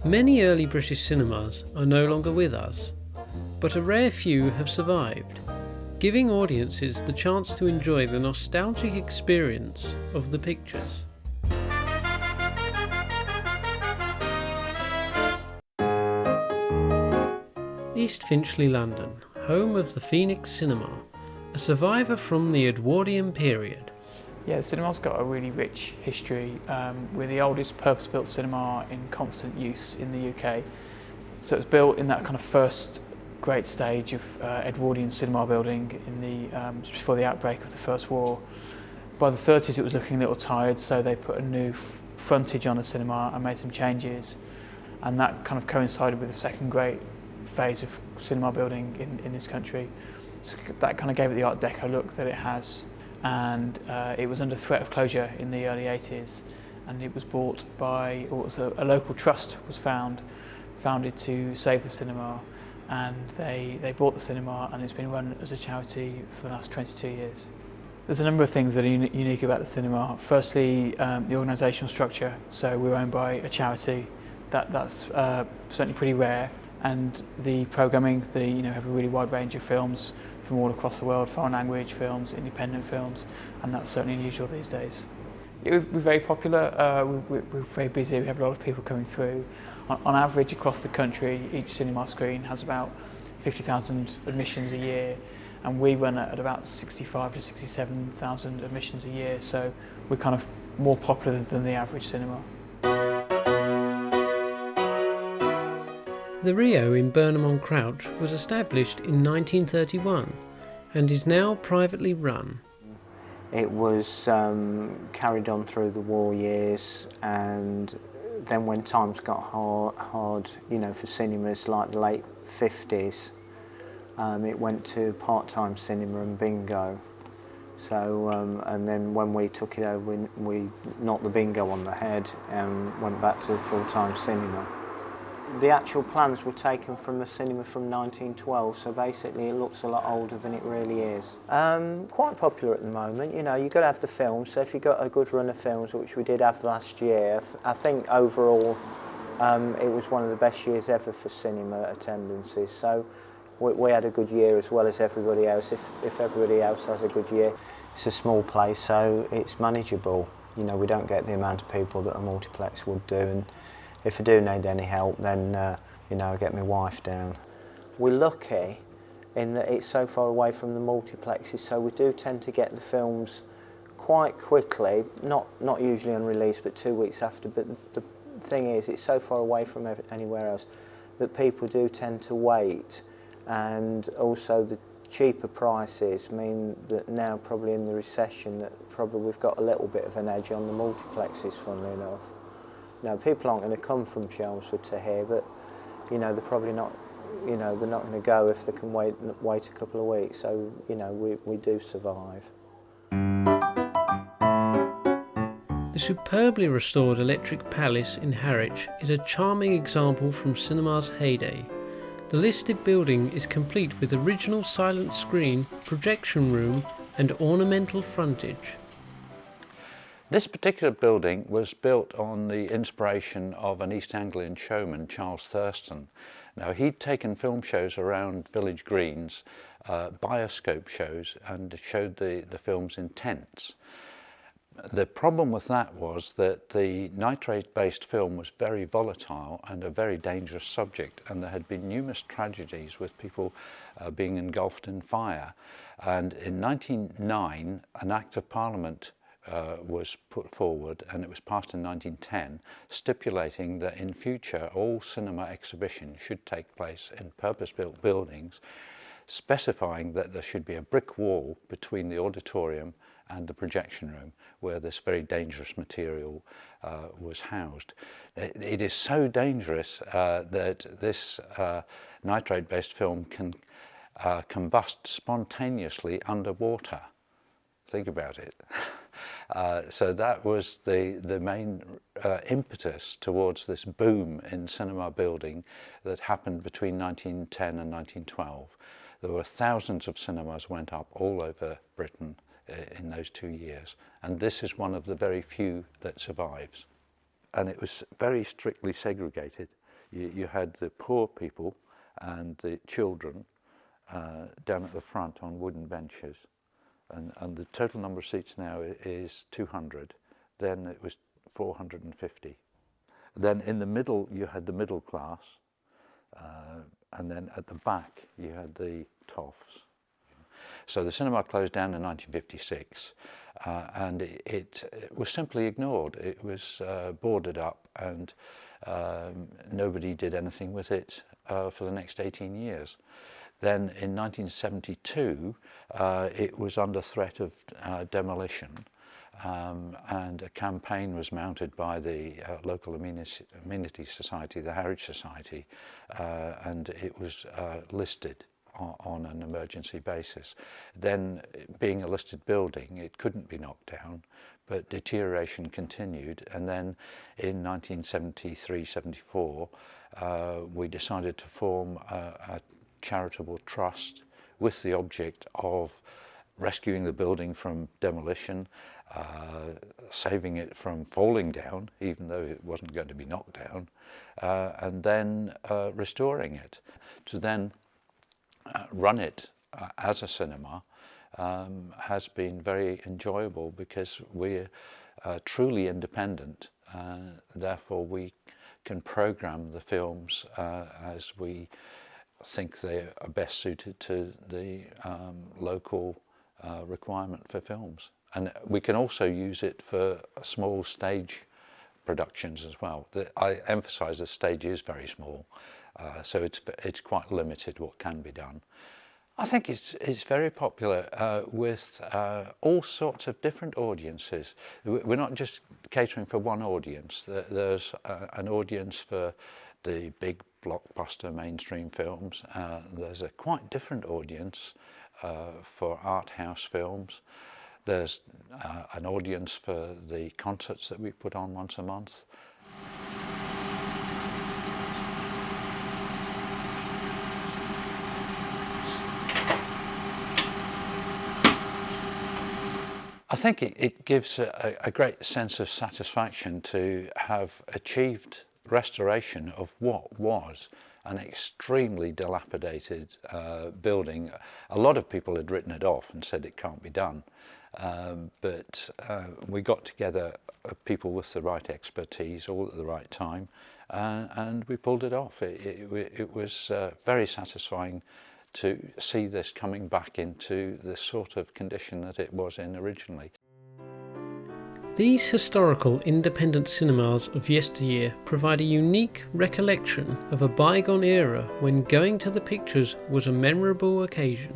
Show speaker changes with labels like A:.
A: Many early British cinemas are no longer with us, but a rare few have survived, giving audiences the chance to enjoy the nostalgic experience of the pictures. East Finchley, London, home of the Phoenix Cinema, a survivor from the Edwardian period.
B: Yeah, the cinema's got a really rich history. We're the oldest purpose-built cinema in constant use in the UK. So it was built in that kind of first great stage of Edwardian cinema building in just before the outbreak of the First War. By the 30s it was looking a little tired, so they put a new frontage on the cinema and made some changes, and that kind of coincided with the second great phase of cinema building in this country. So that kind of gave it the Art Deco look that it has, and it was under threat of closure in the early 80s, and it was bought by a local trust was founded to save the cinema, and they bought the cinema, and it's been run as a charity for the last 22 years. There's a number of things that are unique about the cinema. Firstly, the organisational structure. So we're owned by a charity. That's certainly pretty rare. And the programming, have a really wide range of films from all across the world, foreign language films, independent films, and that's certainly unusual these days. We're very popular, we're very busy, we have a lot of people coming through. On average across the country, each cinema screen has about 50,000 admissions a year, and we run at about 65 to 67,000 admissions a year, so we're kind of more popular than the average cinema.
A: The Rio in Burnham-on-Crouch was established in 1931 and is now privately run.
C: It was carried on through the war years, and then when times got hard, for cinemas like the late 50s, it went to part-time cinema and bingo. So, and then when we took it over, we knocked the bingo on the head and went back to full-time cinema. The actual plans were taken from the cinema from 1912, so basically it looks a lot older than it really is. Quite popular at the moment, you've got to have the films, so if you've got a good run of films, which we did have last year, I think overall it was one of the best years ever for cinema attendances, so we had a good year as well as everybody else. If everybody else has a good year, it's a small place, so it's manageable. We don't get the amount of people that a multiplex would do. And if I do need any help, then I get my wife down. We're lucky in that it's so far away from the multiplexes, so we do tend to get the films quite quickly, not usually on release, but 2 weeks after. But the thing is, it's so far away from anywhere else that people do tend to wait, and also the cheaper prices mean that now, probably in the recession, that probably we've got a little bit of an edge on the multiplexes, funnily enough. People aren't going to come from Chelmsford to here, but they're probably not. They're not going to go if they can wait a couple of weeks. So we do survive.
A: The superbly restored Electric Palace in Harwich is a charming example from cinema's heyday. The listed building is complete with original silent screen, projection room, and ornamental frontage.
D: This particular building was built on the inspiration of an East Anglian showman, Charles Thurston. Now, he'd taken film shows around village greens, bioscope shows, and showed the films in tents. The problem with that was that the nitrate-based film was very volatile and a very dangerous subject, and there had been numerous tragedies with people being engulfed in fire. And in 1909, an Act of Parliament was put forward, and it was passed in 1910, stipulating that in future all cinema exhibitions should take place in purpose-built buildings, specifying that there should be a brick wall between the auditorium and the projection room where this very dangerous material was housed. It is so dangerous that this nitrate-based film can combust spontaneously underwater. Think about it. So that was the main impetus towards this boom in cinema building that happened between 1910 and 1912. There were thousands of cinemas went up all over Britain in those 2 years, and this is one of the very few that survives. And it was very strictly segregated. You had the poor people and the children down at the front on wooden benches, and the total number of seats now is 200. Then it was 450. Then in the middle you had the middle class, and then at the back you had the toffs. So the cinema closed down in 1956, and it was simply ignored. It was boarded up, and nobody did anything with it for the next 18 years. Then in 1972, it was under threat of demolition, and a campaign was mounted by the local amenity society, the Harwich Society, and it was listed on an emergency basis. Then, being a listed building, it couldn't be knocked down, but deterioration continued, and then in 1973-74 we decided to form a charitable trust with the object of rescuing the building from demolition, saving it from falling down, even though it wasn't going to be knocked down, and then restoring it. To then run it as a cinema has been very enjoyable, because we're truly independent, therefore we can program the films as we think they are best suited to the local requirement for films. And we can also use it for small stage productions as well. I emphasise the stage is very small, so it's quite limited what can be done. I think it's very popular with all sorts of different audiences. We're not just catering for one audience. There's an audience for the big blockbuster mainstream films. There's a quite different audience for art house films. There's an audience for the concerts that we put on once a month. I think it gives a great sense of satisfaction to have achieved restoration of what was an extremely dilapidated building. A lot of people had written it off and said it can't be done, but we got together people with the right expertise all at the right time, and we pulled it off. It was very satisfying to see this coming back into the sort of condition that it was in originally.
A: These historical independent cinemas of yesteryear provide a unique recollection of a bygone era when going to the pictures was a memorable occasion.